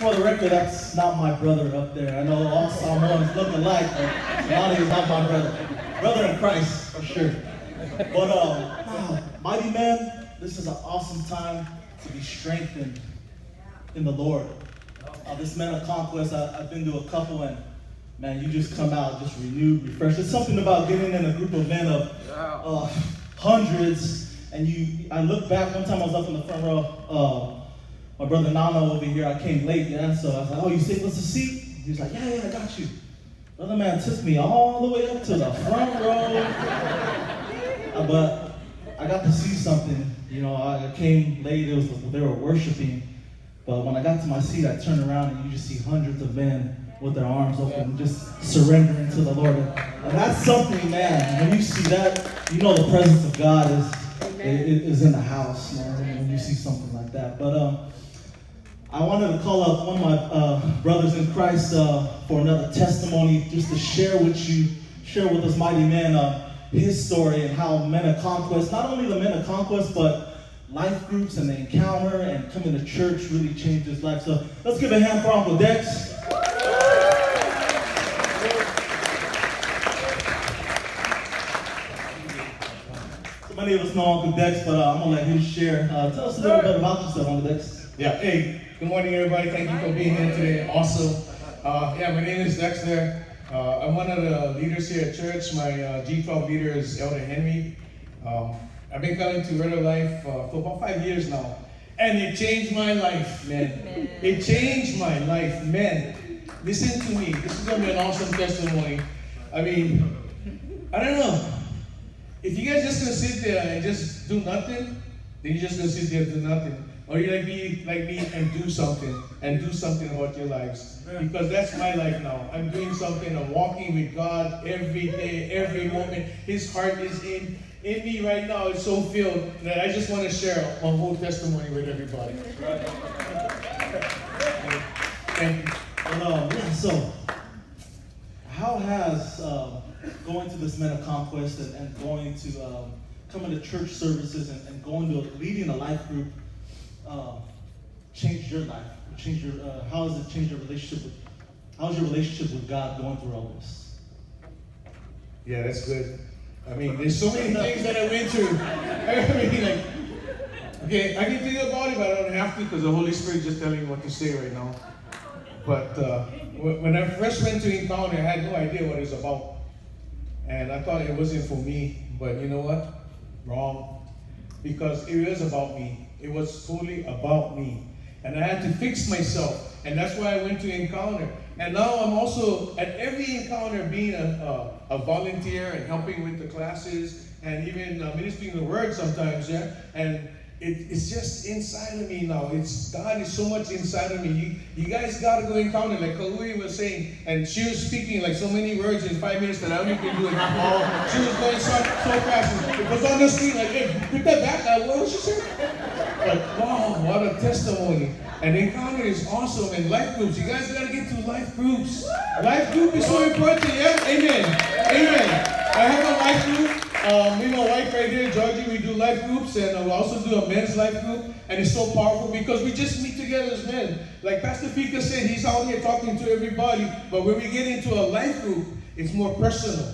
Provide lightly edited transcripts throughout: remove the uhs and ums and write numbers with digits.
For the record, that's not my brother up there. I know all Samoans look alike, but Lonnie is not my brother. Brother in Christ, for sure. But, wow, mighty man, this is an awesome time to be strengthened in the Lord. This Men of Conquest, I've been to a couple, and man, you just come out just renewed, refreshed. There's something about getting in a group of men of hundreds, and I look back, one time I was up in the front row, my brother Nana over here, I came late, yeah, so I was like, oh, you sit, what's the seat? He was like, yeah, I got you. The other man took me all the way up to the front row, but I got to see something. You know, I came late, they were worshiping, but when I got to my seat, I turned around and you just see hundreds of men with their arms open, just surrendering to the Lord. And that's something, man, when you see that, you know the presence of God is in the house, man, when you see something like that. But I wanted to call up one of my brothers in Christ for another testimony, just to share with us, mighty man, his story and how Men of Conquest, not only the Men of Conquest, but life groups and the encounter and coming to church really changed his life. So let's give a hand for Uncle Dex. So many of us know Uncle Dex, but I'm going to let him share. Tell us a little bit about yourself, Uncle Dex. Yeah, hey, good morning, everybody. Thank you for being here today. Awesome. My name is Dexter. I'm one of the leaders here at church. My G12 leader is Elder Henry. I've been coming to Ritter Life for about 5 years now. And it changed my life, man. It changed my life, man. Listen to me. This is going to be an awesome testimony. I mean, I don't know. If you guys just going to sit there and just do nothing, then you're just going to sit there and do nothing. Or you're going to be like me and do something about your lives. Because that's my life now. I'm doing something. I'm walking with God every day, every moment. His heart is in me right now. It's so filled that I just want to share my whole testimony with everybody. So how has going to this Men of Conquest and going to coming to church services and going to leading a life group changed your life? How has it changed your relationship how's your relationship with God going through all this? Yeah, that's good. I mean, there's so many things that I went through. I mean, okay, I can think about it, but I don't have to because the Holy Spirit is just telling me what to say right now. But when I first went to Encounter, I had no idea what it was about. And I thought it wasn't for me. But you know what? Wrong. Because it was about me. It was totally about me. And I had to fix myself. And that's why I went to Encounter. And now I'm also at every encounter being a volunteer and helping with the classes and even ministering the word sometimes, yeah? And it's just inside of me now. God is so much inside of me. You guys got to go encounter, like Kalui was saying, and she was speaking like so many words in 5 minutes that I only can do it all. She was going so fast. It was on the screen, like, hey, put that back. What was she saying? Like, wow, what a testimony. And encounter is awesome. And life groups, you guys got to get to life groups. Life group is so important, yeah? Amen. I have a life group. Me and my wife right here, Georgie, we do life groups, and we also do a men's life group. And it's so powerful because we just meet together as men. Like Pastor Fika said, he's out here talking to everybody. But when we get into a life group, it's more personal.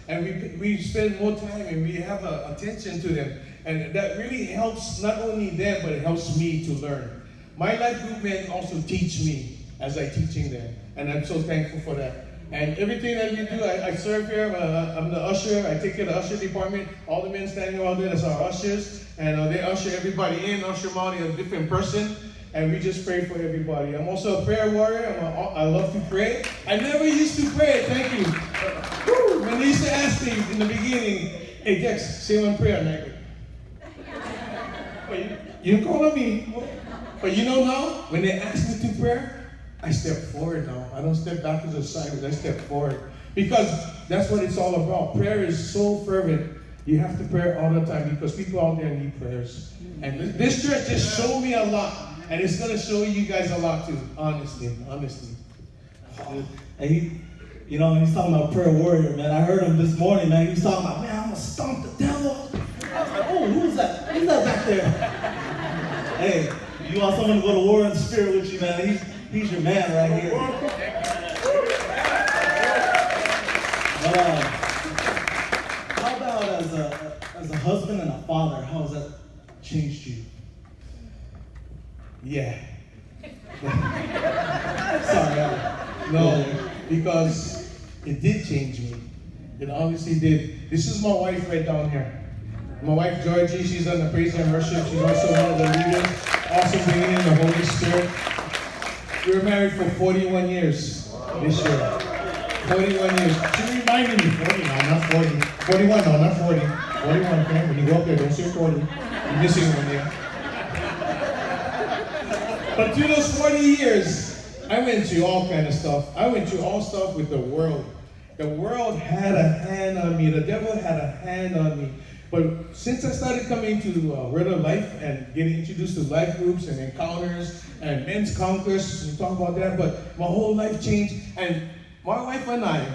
And we spend more time and we have attention to them. And that really helps not only them, but it helps me to learn. My life group men also teach me as I teaching them. And I'm so thankful for that. And everything that we do, I serve here. I'm the usher. I take care of the usher department. All the men standing around there, that's our ushers. And they usher everybody in, usher them out in a different person. And we just pray for everybody. I'm also a prayer warrior. I love to pray. I never used to pray, thank you. When they used to ask me in the beginning, hey Dex, say one prayer. And you don't call on me. But you know now, when they ask me to pray, I step forward now. I don't step back to the side, I step forward. Because that's what it's all about. Prayer is so fervent. You have to pray all the time because people out there need prayers. And this church just showed me a lot. And it's going to show you guys a lot too. Honestly. And he's talking about prayer warrior, man. I heard him this morning, man. He was talking about, man, I'm going to stomp the devil. I was like, oh, who's that? Who's that back there? Hey, You want someone to go to war in the spirit with you, man. He's your man right here. But, how about as a husband and a father, how has that changed you? Yeah. Sorry. No, because it did change me. It obviously did. This is my wife right down here. My wife Georgie, she's on the praise and worship. She's also one of the leaders, also bringing in the Holy Spirit. We were married for 41 years this year. 41 years. She reminded me, 40 now, not 40. 41, no, not 40. 41, okay? When you go up there, don't say 40. You're missing one there. But through those 40 years, I went through all kind of stuff. I went through all stuff with the world. The world had a hand on me. The devil had a hand on me. But since I started coming to Word of Life and getting introduced to life groups and encounters and men's conquests, we talk about that, but my whole life changed. And my wife and I,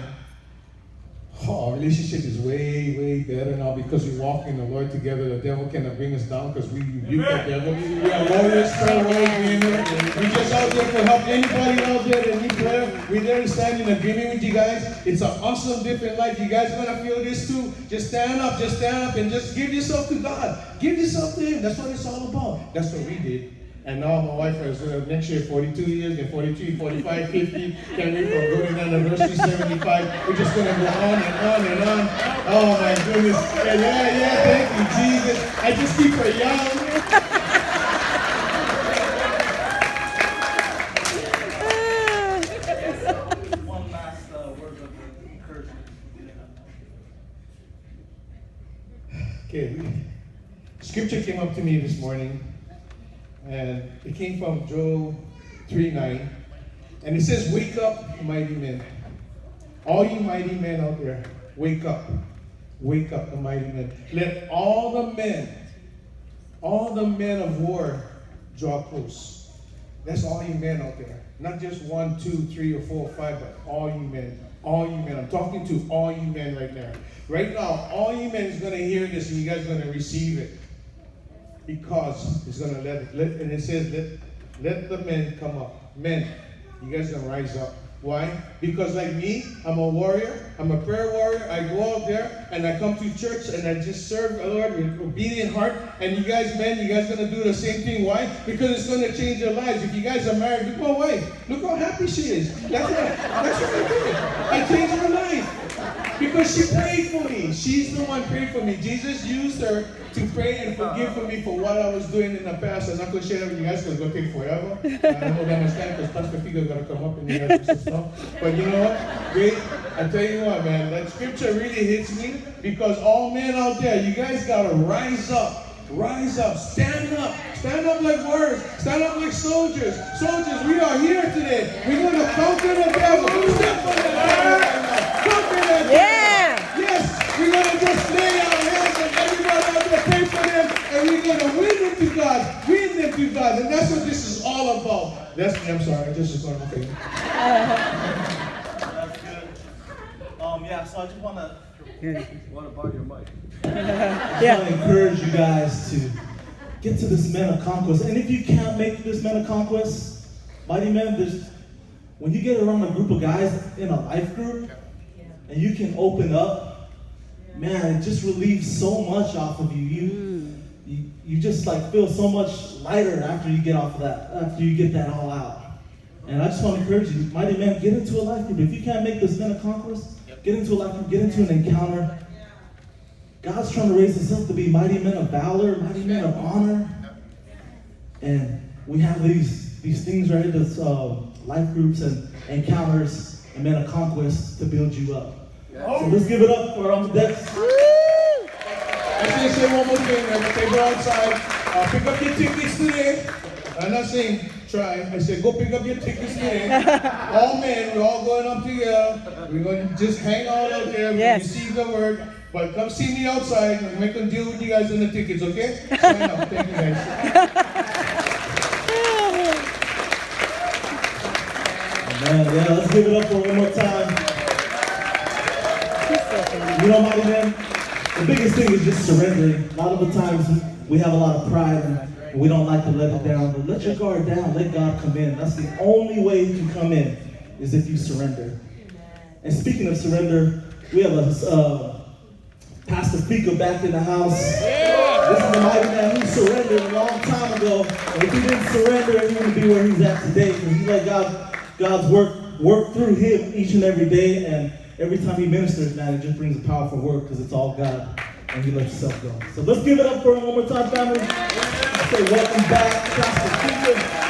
our relationship is way, way better now because we walk in the Lord together. The devil cannot bring us down because we rebuke the devil. We are warriors, prayer warriors. We just out there to help anybody out there that need prayer. We're there to stand in agreement with you guys. It's an awesome, different life. You guys are going to feel this too. Just stand up, and just give yourself to God. Give yourself to Him. That's what it's all about. That's what we did. And now my wife is next year 42 years, then 43, 45, 50. Can't wait for golden anniversary, 75. We're just going to go on and on and on. Oh my goodness. Yeah, thank you, Jesus. I just keep her young. One last word of encouragement. Okay, scripture came up to me this morning. And it came from Job 3:9. And it says, wake up, mighty men. All you mighty men out there, wake up. Wake up, the mighty men. Let all the men of war draw close. That's all you men out there. Not just 1, 2, 3, or 4, or 5, but all you men. All you men. I'm talking to all you men right now. Right now, all you men is going to hear this and you guys are going to receive it. Because it's going to and it says, let the men come up. Men, you guys are going to rise up. Why? Because like me, I'm a warrior. I'm a prayer warrior. I go out there and I come to church and I just serve the Lord with obedient heart. And you guys, men, you guys are going to do the same thing. Why? Because it's going to change your lives. If you guys are married, look at my wife. Look how happy she is. That's what I did. I changed her life. Because she prayed for me. She's the one prayed for me. Jesus used her to pray and forgive for me for what I was doing in the past. I'm not going to share that with you guys because it's going to take forever. I don't know that much time because Pastor Figo is going to come up and you guys some stuff. But you know what? Great. I tell you what, man. That scripture really hits me because all men out there, you guys got to rise up. Rise up. Stand up. Stand up like warriors. Stand up like soldiers. Soldiers, we are here today. We're going to conquer the devil. Step on the devil right now. Conquer the devil. Yes, we're going to just lay our hands on everybody out there, pray for them, and we're going to win them to God. Win them to God. And that's what this is all about. That's me. I'm sorry. I just was going to say. That's good. Yeah, so I just want to... What about your mic? I want to encourage you guys to get to this men of conquest. And if you can't make this men of conquest, mighty men, when you get around a group of guys in a life group, and you can open up, man, it just relieves so much off of you. You just like feel so much lighter after you get off of that, after you get that all out. And I just want to encourage you, mighty men, get into a life group. If you can't make this men of conquest, get into a life group, get into an encounter. God's trying to raise us up to be mighty men of valor, mighty men of honor. And we have these things, right? This life groups and encounters and men of conquest to build you up. So let's give it up for Dex. I should say one more thing. They go outside. Pick up your tickets today. I'm not saying try. I said go pick up your tickets today. All men, we're all going up together. We're going to just hang out there. Yes. Receive the word. But come see me outside and make a deal with you guys on the tickets, okay? Sign up. Thank you guys. Man, yeah, let's give it up for one more time. You know, mighty man, the biggest thing is just surrendering. A lot of the times we have a lot of pride and And we don't like to let it down, but let your guard down. Let God come in. That's the only way He can come in, is if you surrender. And speaking of surrender, we have a Pastor Fika back in the house. This is a mighty man who surrendered a long time ago. And if he didn't surrender, he wouldn't be where he's at today, because he let God's work through him each and every day. And every time he ministers, man, it just brings a powerful word, because it's all God, and he lets himself go. So let's give it up for him one more time, family. Say welcome back, Pastor Fika.